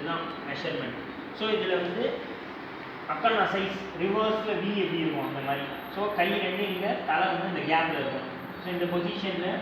இதுதான் measurement. So இதில் வந்து அக்கல்னா சைஸ் ரிவர்ஸில் வி எப்படி இருக்கும் அந்த மாதிரி. ஸோ கை ரெண்டு இங்கே தலை வந்து இந்த கேப்பில் இருக்கும். ஸோ இந்த பொசிஷனில்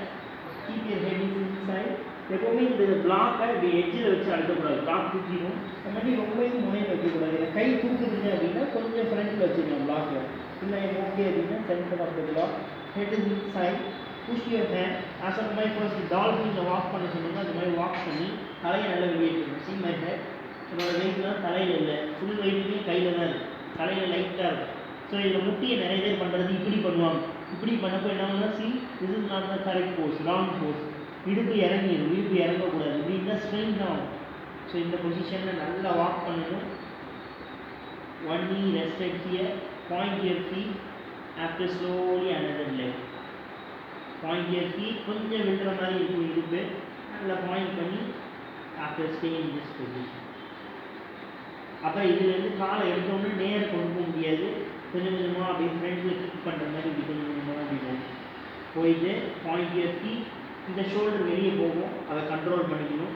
கீப் யுவர் ஹெட் இன்சைட். எப்போவுமே இந்த பிளாக்கை இப்படி எட்ஜில் வச்சு அழுத்தக்கூடாது, பிளாக் தூக்கிடும். அந்த மாதிரி ரொம்பவும் முனையில் வைக்கக்கூடாது. இந்த கை தூக்குதுங்க அப்படின்னா கொஞ்சம் ஃப்ரண்ட்டில் வச்சுக்கணும் பிளாக்கில். இல்லை ஓகே அப்படின்னா centre of the block, head is inside, push your hand. As அந்த மாதிரி ஃபர்ஸ்ட் டால்ஃபினில் வாக் பண்ண சொன்னோம்னா அது மாதிரி வாக் பண்ணி தலையை நல்லா வெளியேற்றணும். சி மை ஹெட், என்னோட வெயிட்லாம் தலையில் இல்லை, ஃபுல் வெயிட்டுமே கையில் தான் இருக்குது, தலையில் லைட்டாக இருக்கும். ஸோ இதில் முட்டியை நிறைய பேர் பண்ணுறது இப்படி பண்ணுவாங்க. இப்படி பண்ணப்போ என்ன see this is not the correct pose, wrong pose. இடுப்பு இறங்கிடும், இடுப்பு இறங்கக்கூடாது, இப்படின்னா ஸ்ட்ரெயின் தான் ஆகும். ஸோ இந்த பொசிஷனில் நல்லா வாக் பண்ணணும். One knee rested here, point your feet after slowly another leg. Point your feet, கொஞ்சம் விடுற மாதிரி இருக்கும் இடுப்பு, நல்லா பாயிண்ட் பண்ணி after staying in this position. அப்புறம் இதுலேருந்து காலை எடுத்தோம்னா நேரம் கொண்டு போக முடியாது, கொஞ்சம் கொஞ்சமாக அப்படியே ஃப்ரெண்டில் கிக் பண்ணுற மாதிரி இப்படி கொஞ்சம் கொஞ்சமாக அப்படி போயிட்டு பாயிண்ட் யுவர் ஃபீட். இந்த ஷோல்டர் வெளியே போகும், அதை கண்ட்ரோல் பண்ணிக்கணும்.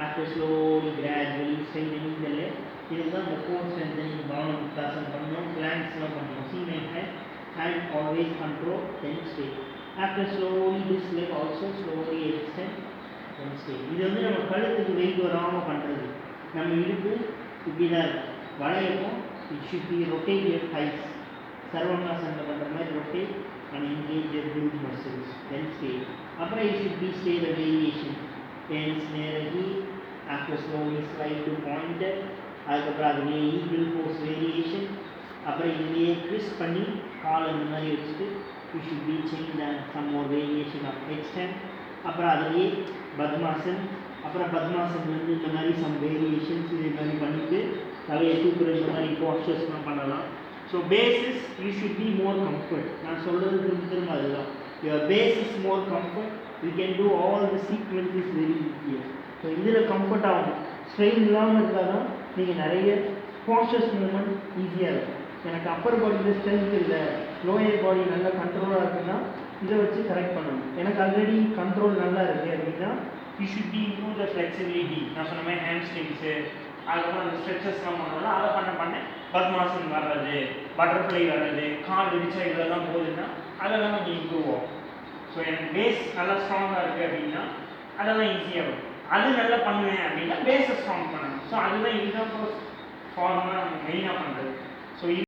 ஆஃப்டர் ஸ்லோலி கிராஜுவலி ஸ்ட்ரெயினிங் த லெக். இதுக்கு தான் இந்த கோர் ஸ்ட்ரென்தனிங் பானம் முத்தாசன் பண்ணணும், பிளாங்க்ஸ்லாம் பண்ணணும். See my hand always control, then stay. After slowly this leg also slowly extend, then stay. இது வந்து நம்ம கழுத்துக்கு வெயிட் வராமல் பண்ணுறது. நம்ம இடுப்பு இப்படி தான் இருக்கும், வளையக்கும். It should be rotate your thighs. சர்வங்காசனில் பண்ணுற மாதிரி rotate and engage your glute muscles, then stay. அப்புறம் you should be stay the variation. Hands நேர heel, after slowly slide to pointer. அதுக்கப்புறம் அதுலேயே eagle pose variation. அப்புறம் இதுலேயே twist பண்ணி கால் இந்த மாதிரி வச்சுட்டு you should be change some more variation of extend. அப்புறம் அதுலேயே பத்மாசன். அப்புறம் பத்மாசன்லேருந்து இந்த மாதிரி some variations இது மாதிரி பண்ணிவிட்டு தலையை தூக்குற இந்த மாதிரி போஸ்டர்ஸ்லாம் பண்ணலாம். So basis you should be more comfort. நான் சொல்கிறது திரும்ப அதுதான். Your base is more comfort, you can do all the sequence is very easier. So இதில் கம்ஃபர்ட் ஆகும், ஸ்ட்ரெயின் இல்லாமல் இருந்தால் தான் நீங்கள் நிறைய போஸ்டர்ஸ் மூவ்மெண்ட் ஈஸியாக இருக்கும். எனக்கு அப்பர் பாடியில் ஸ்ட்ரென்த் இல்லை, லோயர் பாடி நல்லா கண்ட்ரோலாக இருக்குன்னா இதை வச்சு கரெக்ட் பண்ணணும். எனக்கு ஆல்ரெடி கண்ட்ரோல் நல்லா இருக்குது அப்படின்னா you should B improve the flexibility. நான் சொன்ன மாதிரி ஹேண்ட் ஸ்ட்ரிங்ஸு, அதுக்கப்புறம் அந்த ஸ்ட்ரெச்சஸ்லாம் பண்ணணும். அதை பண்ண பத்மாசன் வர்றது, பட்டர்ஃப்ளை வர்றது, கால் விரிச்சா இதெல்லாம் போகுதுன்னா அதெல்லாம் கொஞ்சம் இம்ப்ரூவ் ஆகும். ஸோ எனக்கு பேஸ் நல்லா ஸ்ட்ராங்காக இருக்குது அப்படின்னா அதெல்லாம் ஈஸியாக இருக்கும். அது நல்லா பண்ணுவேன் அப்படின்னா பேஸை ஸ்ட்ராங் பண்ணணும். ஸோ அதுதான் இதுதான் ஃபார்மாக நம்ம மெயினாக பண்ணுறது. ஸோ